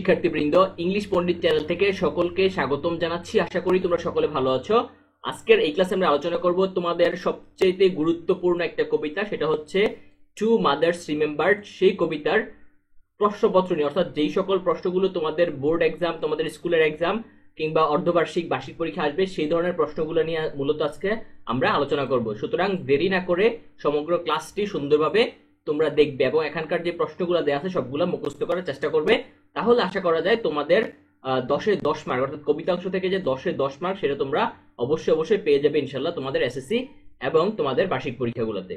শিক্ষার্থীবৃন্দ, ইংলিশ পণ্ডিত চ্যানেল থেকে সকলকে স্বাগতম জানাচ্ছি। আশা করি তোমরা সকলে ভালো আছো। আজকের এই ক্লাসে আমরা আলোচনা করব তোমাদের সবচেয়ে গুরুত্বপূর্ণ একটা কবিতা, সেটা হচ্ছে টু মাদার্স রিমেম্বার্ড। সেই কবিতার প্রশ্নপত্র নিয়ে, অর্থাৎ যেই সকল প্রশ্নগুলো তোমাদের বোর্ড এক্সাম, তোমাদের স্কুলের এক্সাম কিংবা অর্ধবার্ষিক বার্ষিক পরীক্ষা আসবে, সেই ধরনের প্রশ্নগুলো নিয়ে মূলত আজকে আমরা আলোচনা করব। সুতরাং দেরি না করে সমগ্র ক্লাসটি সুন্দরভাবে তোমরা দেখবে এবং এখানকার যে প্রশ্নগুলো দেওয়া আছে সবগুলো মুখস্থ করার চেষ্টা করবে। তাহলে আশা করা যায় তোমাদের 10-এ 10 মার্ক, অর্থাৎ কবিতা অংশ থেকে যে 10-এ 10 মার্ক, সেটা তোমরা অবশ্যই পেয়ে যাবে ইনশাল্লাহ তোমাদের এসএসসি এবং তোমাদের বার্ষিক পরীক্ষাগুলোতে।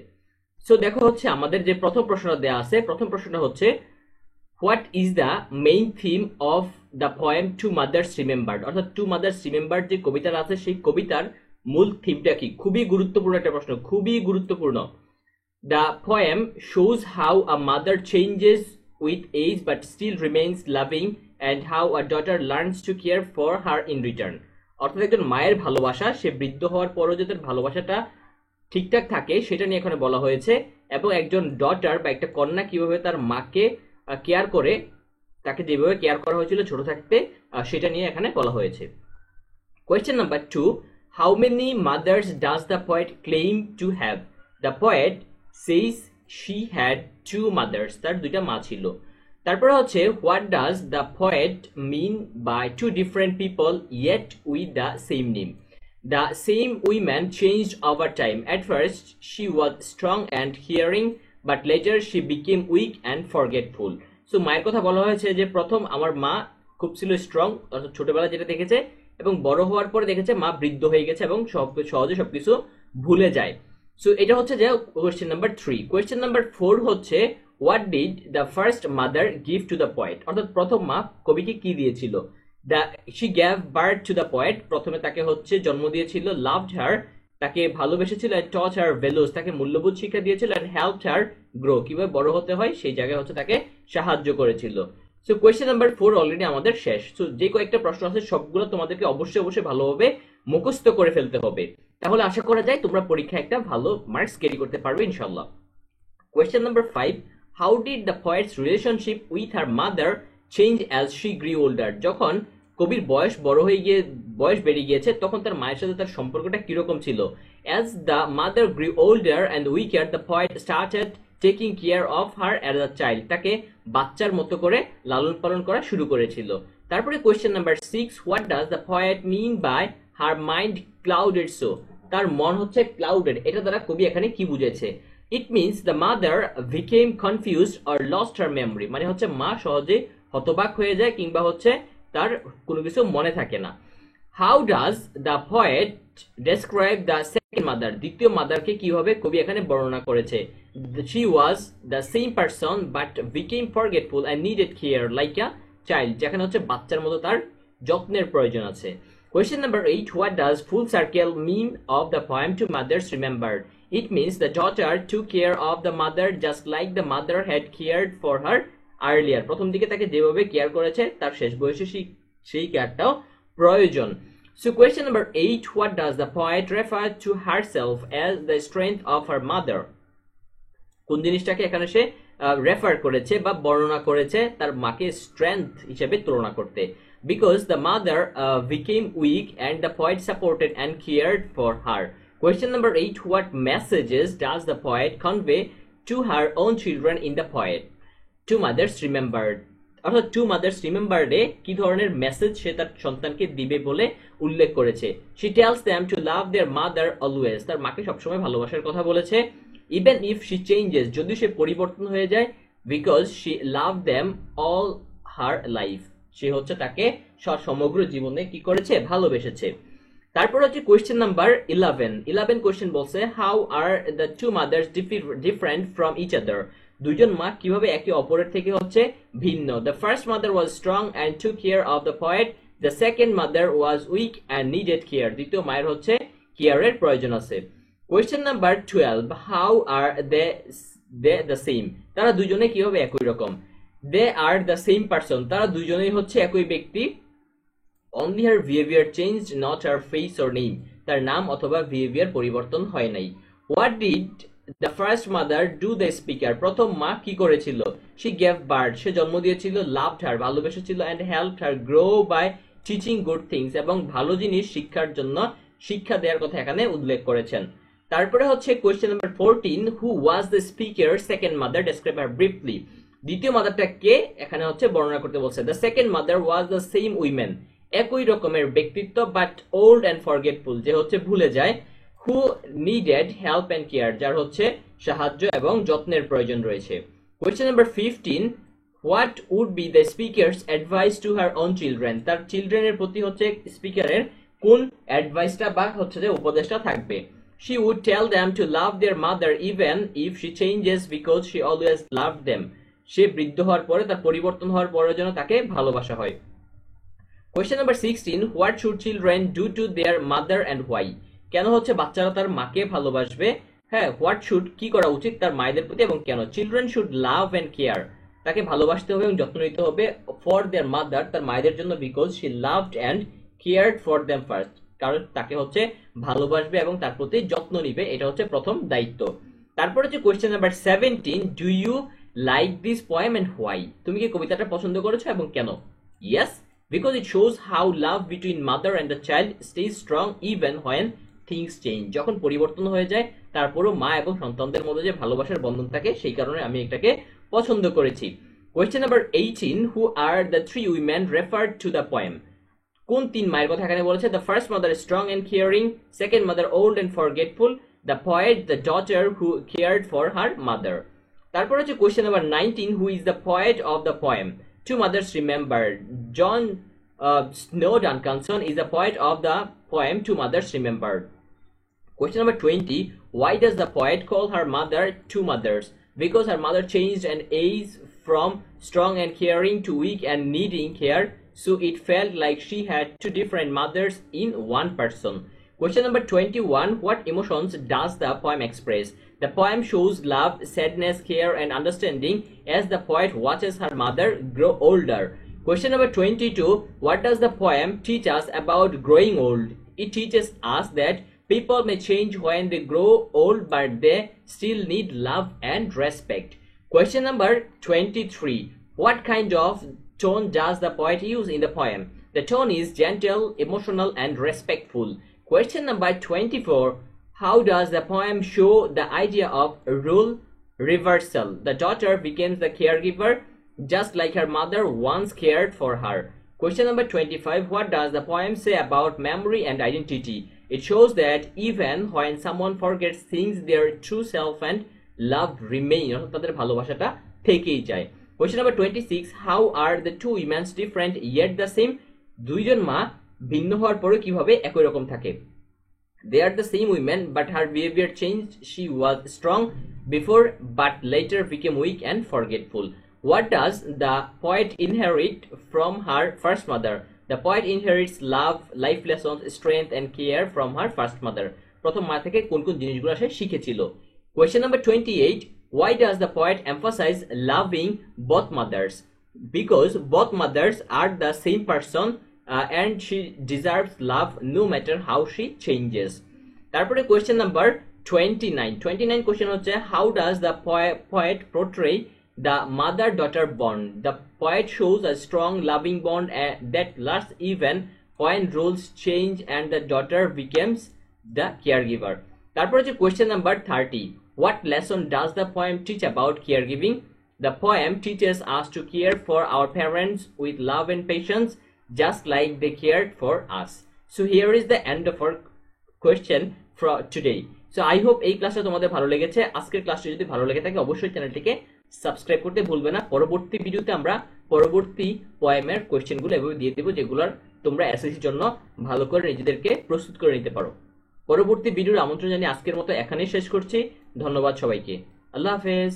সো দেখো, হচ্ছে আমাদের যে প্রথম প্রশ্নটা দেওয়া আছে, প্রথম প্রশ্নটা হচ্ছে what is the main theme of the poem two mothers remembered. অর্থাৎ টু মাদার্স রিমেম্বার্ড যে কবিতাটা আছে, সেই কবিতার মূল থিমটা কি? খুবই গুরুত্বপূর্ণ একটা প্রশ্ন, খুবই গুরুত্বপূর্ণ। The poem shows how a mother changes with age but still remains loving and how a daughter learns to care for her in return. অর্থাৎ একজন মায়ের ভালোবাসা, সে বৃদ্ধ হওয়ার পরও যে তার ভালোবাসাটা ঠিকঠাক থাকে সেটা নিয়ে এখানে বলা হয়েছে, এবং একজন ডটার বা একটা কন্যা কিভাবে তার মাকে কেয়ার করে, তাকে যেভাবে কেয়ার করা হয়েছিল ছোট থাকতে, সেটা নিয়ে এখানে বলা হয়েছে। Question number 2, how many mothers does the poet claim to have? The poet says she had two mothers, তার দুইটা মা ছিল। তারপরে হচ্ছে what does the poet mean by two different people yet with the same name? The same woman changed over time. At first she was strong and hearing, but later she became weak and forgetful. So মায়ের কথা বলা হয়েছে যে প্রথম আমার মা খুব ছিল স্ট্রং, অর্থাৎ ছোটবেলায় যেটা দেখেছে, এবং বড় হওয়ার পরে দেখেছে মা বৃদ্ধ হয়ে গেছে এবং সহজে সবকিছু ভুলে যায়। সো এটা হচ্ছে যে কোয়েশ্চেন নাম্বার 3। কোয়েশ্চেন নাম্বার 4 হচ্ছে what did the first mother give to the poet. অর্থাৎ প্রথম মা কবিকে কি দিয়েছিল? She gave birth to the poet, প্রথমে তাকে হচ্ছে জন্ম দিয়েছিল। লাভড হার, তাকে ভালোবেসেছিল। এন্ড টচ হার ভ্যালুস, তাকে মূল্যবোধ শিক্ষা দিয়েছিল। এন্ড হেল্পড হার গ্রো, কিভাবে বড় হতে হয় সেই জায়গায় হচ্ছে তাকে সাহায্য করেছিল। সো কোয়েশ্চেন নাম্বার 4 অলরেডি আমাদের শেষ। সো যে কয়েকটা প্রশ্ন আছে সবগুলো তোমাদেরকে অবশ্যই ভালোভাবে মুখস্থ করে ফেলতে হবে, তাহলে আশা করা যায় তোমরা পরীক্ষায় একটা ভালো মার্কস ক্যারি করতে পারবে ইনশাআল্লাহ। Question number 5, how did the poet's relationship with her mother change as she grew older. যখন কবির বয়স বেড়ে গিয়েছে, তখন তার মায়ের সাথে তার সম্পর্কটা কিরকম ছিল? As the mother grew older and weaker, the poet started taking care of her as a child, তাকে বাচ্চার মতো করে লালন পালন করা শুরু করেছিল। তারপরে question number 6, what does the poet mean by her mind clouded so. তার মন হচ্ছে ক্লাউডেড, এটা দ্বারা কবি এখানে কি বুঝেছে? It means the mother became confused or lost her memory, মানে হচ্ছে মা সহজে হতবাক হয়ে যায় কিংবা হচ্ছে তার কোনো কিছু মনে থাকে না। How does the poet describe the second mother, দ্বিতীয় মাদারকে কিভাবে কবি এখানে বর্ণনা করেছে? She was the same person but became forgetful and needed care like a child, যেখানে হচ্ছে বাচ্চার মতো তার যত্নের প্রয়োজন আছে। Question number 8, what does full circle mean of the poem to mothers remembered? It means the daughter took care of the mother just like the mother had cared for her earlier. প্রথম দিকে তাকে যেভাবে care করেছে তার শেষ বয়সে সেই কেয়ারটাও প্রয়োজন। So question number 8, what does the poet refer to herself as the strength of her mother? কোন জিনিসটাকে এখানে সে রেফার করেছে বা বর্ণনা করেছে তার মাকে স্ট্রেংথ হিসেবে তুলনা করতে? Because the mother became weak and the poet supported and cared for her. Question number 8, what messages does the poet convey to her own children in the poet? Two mothers remembered, অর্থাৎ two mother's রিমেম্বার্ডে কি ধরনের message সে তার সন্তানকে দিবে বলে উল্লেখ করেছে? She tells them to love their mother always, তার মাকে সবসময় ভালোবাসার কথা বলেছে। Even if she changes, যদি সে পরিবর্তন হয়ে যায়, because she loved them all her life, সে হচ্ছে তাকে সমগ্র জীবনে কি করেছে? ভালোবেসেছে। তারপর হচ্ছে কোয়েশ্চেন নাম্বার 11 কোয়েশ্চেন বলছে how are the two mothers different from each other. দুইজন মা কিভাবে একে অপরের থেকে হচ্ছে ভিন্ন? The first mother was strong and took care of the poet, the second mother was weak and needed care, দ্বিতীয় মায়ের হচ্ছে কেয়ারের প্রয়োজন আছে। Question number 12, how are they the same, তারা দুজনে কিভাবে একই রকম? They are the same person, তারা দুজনেই হচ্ছে একই ব্যক্তি। Only her behavior changed, not her face or name, তার নাম অথবা বিহেভিয়ার পরিবর্তন হয় নাই। What did the first mother do the speaker? প্রথম মা কি করেছিল? শি গেভ বার্থ, সে জন্ম দিয়েছিল, লাভড হার, ভালোবেসেছিল, and helped her grow by teaching good things, এবং ভালো জিনিস শিক্ষার জন্য শিক্ষা দেওয়ার কথা এখানে উল্লেখ করেছেন। তারপরে হচ্ছে question number 14, who was the speaker second mother, describe her briefly? দ্বিতীয় মাদারটা কে এখানে হচ্ছে বর্ণনা করতে বলছে। The second mother was the same women, একই রকমের ব্যক্তিত্ব, বাট ওল্ড অ্যান্ড ফরগেটফুল, যে হচ্ছে ভুলে যায়, who needed help and care, যার হচ্ছে সাহায্য এবং যত্নের প্রয়োজন রয়েছে। Question number 15, what would be the speaker's advice to her own children? তার চিলড্রেনের প্রতি হচ্ছে স্পিকারের কোন অ্যাডভাইসটা বা হচ্ছে যে উপদেশটা থাকবে? She would tell them to love their mother even if she changes because she always loved them. সে বৃদ্ধ হওয়ার পরে, তার পরিবর্তন হওয়ার পরে যেন তাকে ভালোবাসা হয়। Question number 16, what should children do to their mother and why? কেন হচ্ছে বাচ্চারা তার মাকে ভালোবাসবে? হ্যাঁ, হোয়াট শুড কি করা উচিত তার মায়েদের প্রতি এবং কেন? Children should love and care, তাকে ভালোবাসতে হবে এবং যত্ন নিতে হবে, ফর দেয়ার মাদার, তার মায়েদের জন্য, because she loved and cared for them first, কারণ তাকে হচ্ছে ভালোবাসবে এবং তার প্রতি যত্ন নিবে, এটা হচ্ছে প্রথম দায়িত্ব। তারপর হচ্ছে question number 17, do you like this poem and why? তুমি কি কবিতাটা পছন্দ করেছো এবং কেন? Yes, because it shows how love between mother and the child stays strong even when things change. যখন পরিবর্তন হয়ে যায় তারপরও মা এবং সন্তানদের মধ্যে যে ভালোবাসার বন্ধন থাকে, সেই কারণে আমি এটাকে পছন্দ করেছি। Question number 18, who are the three women referred to the poem? কোন তিন মায়ের কথা এখানে বলেছে? The first mother strong and caring, second mother old and forgetful, the poet the daughter who cared for her mother. তারপর হচ্ছে question number 19, who is the poet of the poem? Two mothers remembered. John Snow Duncanson is the poet of the poem Two Mothers Remembered. Question number 20, why does the poet call her mother Two Mothers? Because her mother changed an age from strong and caring to weak and needing care, so it felt like she had two different mothers in one person. Question number 21, what emotions does the poem express? The poem shows love, sadness, care, and understanding as the poet watches her mother grow older. Question number 22, what does the poem teach us about growing old? It teaches us that people may change when they grow old, but they still need love and respect. Question number 23, what kind of tone does the poet use in the poem? The tone is gentle, emotional, and respectful. Question number 24, how does the poem show the idea of role reversal? The daughter becomes the caregiver, just like her mother once cared for her. Question number 25, what does the poem say about memory and identity? It shows that even when someone forgets things, their true self and love remain. তাদের ভালোবাসাটা থেকেই যায়। Question number 26, how are the two women different yet the same? দুইজন মা ভিন্ন হওয়ার পরে কিভাবে একই রকম থাকে? They are the same women, but her behavior changed. She was strong before, but later became weak and forgetful. What does the poet inherit from her first mother? The poet inherits love, life lessons, strength, and care from her first mother. প্রথম মা থেকে কোন কোন জিনিসগুলো সে শিখেছিল? Question number 28, why does the poet emphasize loving both mothers? Because both mothers are the same person, and she deserves love no matter how she changes. তারপরে question number 29 question হচ্ছে, how does the poet portray the mother-daughter bond? The poet shows a strong loving bond that lasts even when roles change and the daughter becomes the caregiver. তারপর হচ্ছে question number 30, what lesson does the poem teach about caregiving? The poem teaches us to care for our parents with love and patience, just like they cared for us. So here is the end of our question for today. So I hope এই ক্লাসটা তোমাদের ভালো লেগেছে। আজকের ক্লাসটি যদি ভালো লেগে থাকে অবশ্যই চ্যানেলটিকে সাবস্ক্রাইব করতে ভুলবে না। পরবর্তী ভিডিওতে আমরা পরবর্তী পোয়েমের কোয়েশ্চেনগুলো এভাবে দিয়ে দেবো, যেগুলোর তোমরা এসএসসির জন্য ভালো করে নিজেদেরকে প্রস্তুত করে নিতে পারো। পরবর্তী ভিডিওর আমন্ত্রণ জানিয়ে আজকের মতো এখানেই শেষ করছি। ধন্যবাদ সবাইকে। আল্লাহ হাফেজ।